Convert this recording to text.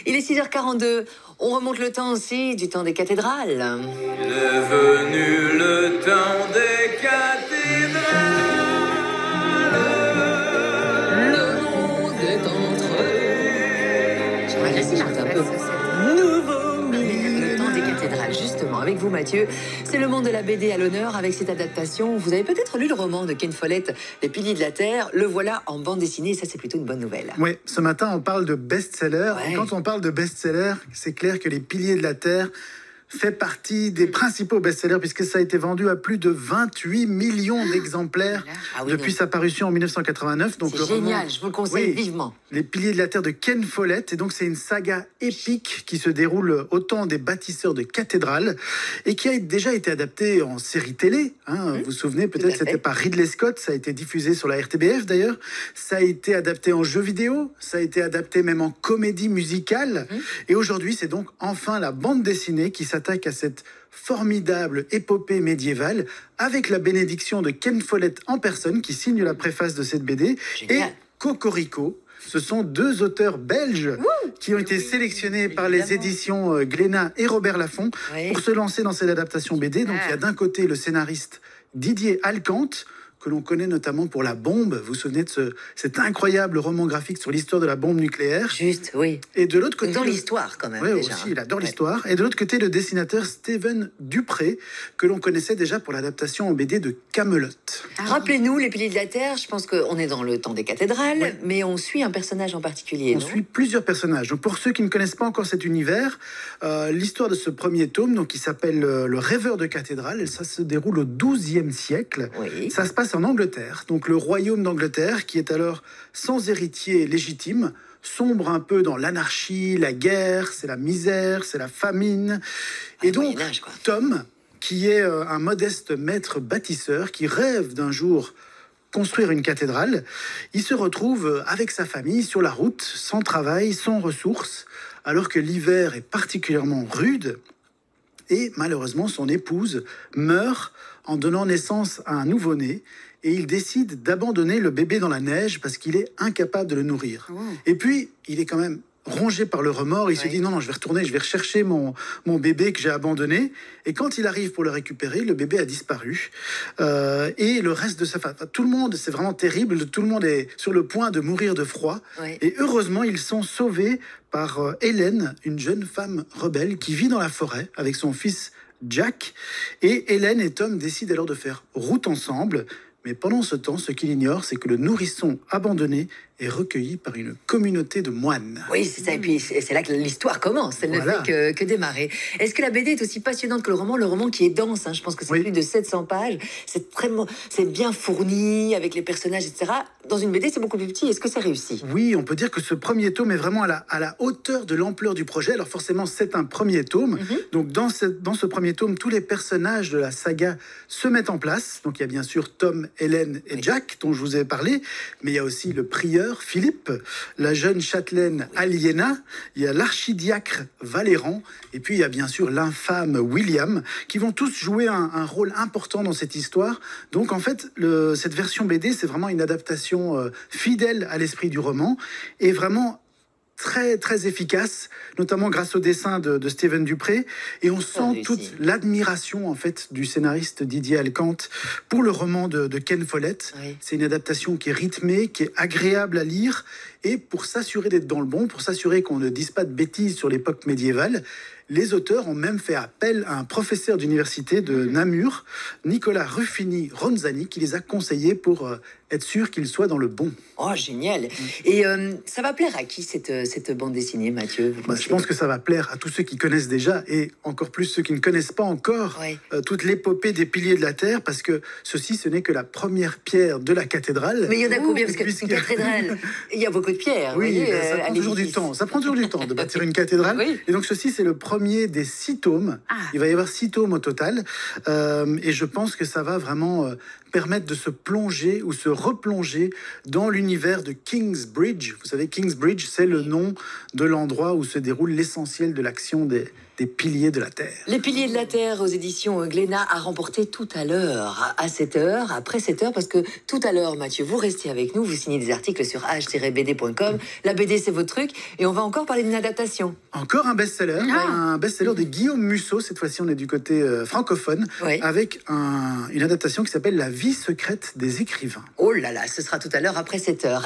Il est 6h42. On remonte le temps aussi, du temps des cathédrales. Il est venu le temps des cathédrales. Le monde est entré. J'aimerais laisser chanter un peu. Nouveau millénaire. Le temps des cathédrales, justement. Avec vous, Mathieu, c'est le monde de la BD à l'honneur avec cette adaptation. Vous avez peut-être lu le roman de Ken Follett, Les Piliers de la Terre. Le voilà en bande dessinée et ça, c'est plutôt une bonne nouvelle. Oui, ce matin, on parle de best-seller. Ouais. Et quand on parle de best-seller, c'est clair que Les Piliers de la Terre fait partie des principaux best-sellers puisque ça a été vendu à plus de 28 millions d'exemplaires depuis sa parution en 1989. Donc c'est génial, je vous le conseille vivement. Les Piliers de la Terre de Ken Follett. Et donc, c'est une saga épique qui se déroule au temps des bâtisseurs de cathédrales et qui a déjà été adaptée en série télé. Vous vous souvenez, peut-être, c'était par Ridley Scott. Ça a été diffusé sur la RTBF, d'ailleurs. Ça a été adapté en jeu vidéo. Ça a été adapté même en comédie musicale. Et aujourd'hui, c'est donc enfin la bande dessinée qui s'attaque à cette formidable épopée médiévale avec la bénédiction de Ken Follett en personne qui signe la préface de cette BD. Génial. Et Cocorico. Ce sont deux auteurs belges qui ont été sélectionnés par les éditions Glénat et Robert Laffont pour se lancer dans cette adaptation BD. Donc il y a d'un côté le scénariste Didier Alcante, que l'on connaît notamment pour La Bombe. Vous vous souvenez de cet incroyable roman graphique sur l'histoire de la bombe nucléaire? Juste, oui. Et de l'autre côté... Dans l'histoire, quand même. Oui, déjà. aussi, il adore l'histoire. Et de l'autre côté, le dessinateur Steven Dupré, que l'on connaissait déjà pour l'adaptation en BD de Camelot. Rappelez-nous, Les Piliers de la Terre, je pense qu'on est dans le temps des cathédrales, mais on suit un personnage en particulier, On suit plusieurs personnages. Donc pour ceux qui ne connaissent pas encore cet univers, l'histoire de ce premier tome, donc, qui s'appelle Le Rêveur de cathédrale, et ça se déroule au XIIe siècle. Oui. Ça se passe en Angleterre, donc le royaume d'Angleterre, qui est alors sans héritier légitime, sombre un peu dans l'anarchie, la guerre, c'est la misère, c'est la famine. Et donc, Moyen-Âge, quoi. Tom, qui est un modeste maître bâtisseur, qui rêve d'un jour construire une cathédrale, il se retrouve avec sa famille sur la route, sans travail, sans ressources, alors que l'hiver est particulièrement rude. Et malheureusement, son épouse meurt en donnant naissance à un nouveau-né. Et il décide d'abandonner le bébé dans la neige parce qu'il est incapable de le nourrir. Et puis, il est quand même rongé par le remords. Il se dit, non, je vais retourner, je vais rechercher mon bébé que j'ai abandonné. Et quand il arrive pour le récupérer, le bébé a disparu. Et le reste de sa famille, tout le monde, c'est vraiment terrible. Tout le monde est sur le point de mourir de froid. Et heureusement, ils sont sauvés par Hélène, une jeune femme rebelle qui vit dans la forêt avec son fils Jack. Et Hélène et Tom décident alors de faire route ensemble. Mais pendant ce temps, ce qu'il ignore, c'est que le nourrisson abandonné est recueilli par une communauté de moines. Oui, c'est ça. Et puis, c'est là que l'histoire commence. Elle ne fait que démarrer. Est-ce que la BD est aussi passionnante que le roman? Le roman qui est dense, je pense que c'est plus de 700 pages. C'est bien fourni avec les personnages, etc. Dans une BD, c'est beaucoup plus petit. Est-ce que c'est réussi? Oui, on peut dire que ce premier tome est vraiment à la hauteur de l'ampleur du projet. Alors forcément, c'est un premier tome. Donc dans ce premier tome, tous les personnages de la saga se mettent en place. Donc il y a bien sûr Tom, Hélène et Jack, dont je vous ai parlé. Mais il y a aussi le prieur Philippe, la jeune châtelaine Aliéna, il y a l'archidiacre Valéran, et puis il y a bien sûr l'infâme William, qui vont tous jouer un rôle important dans cette histoire. Donc en fait, cette version BD, c'est vraiment une adaptation fidèle à l'esprit du roman, et vraiment très très efficace, notamment grâce au dessin de Steven Dupré, et on sent toute l'admiration en fait du scénariste Didier Alcante pour le roman de Ken Follett. C'est une adaptation qui est rythmée, qui est agréable à lire, et pour s'assurer d'être dans le bon, pour s'assurer qu'on ne dise pas de bêtises sur l'époque médiévale, les auteurs ont même fait appel à un professeur d'université de Namur, Nicolas Ruffini-Ronzani, qui les a conseillés pour être sûr qu'ils soient dans le bon. Oh, génial. Et ça va plaire à qui cette bande dessinée, Mathieu? Je pense que ça va plaire à tous ceux qui connaissent déjà, et encore plus ceux qui ne connaissent pas encore toute l'épopée des Piliers de la Terre, parce que ceci, ce n'est que la première pierre de la cathédrale. Mais il y en a combien? Parce que c'est une cathédrale, il y a beaucoup de pierres. Oui, voyez, ça prend toujours du temps. Ça prend toujours du temps de bâtir une cathédrale. Et donc ceci, c'est le premier des 6 tomes. Il va y avoir 6 tomes au total. Et je pense que ça va vraiment permettent de se plonger ou se replonger dans l'univers de Kingsbridge. Vous savez, Kingsbridge, c'est le nom de l'endroit où se déroule l'essentiel de l'action des piliers de la Terre. Les piliers de la Terre aux éditions Glénat a remporté tout à l'heure, à 7h, après 7h, parce que tout à l'heure, Mathieu, vous restez avec nous, vous signez des articles sur h-bd.com. La BD, c'est votre truc, et on va encore parler d'une adaptation. Encore un best-seller, un best-seller de Guillaume Musso. Cette fois-ci, on est du côté francophone, avec une adaptation qui s'appelle La vie secrète des écrivains. Oh là là, ce sera tout à l'heure après 7h.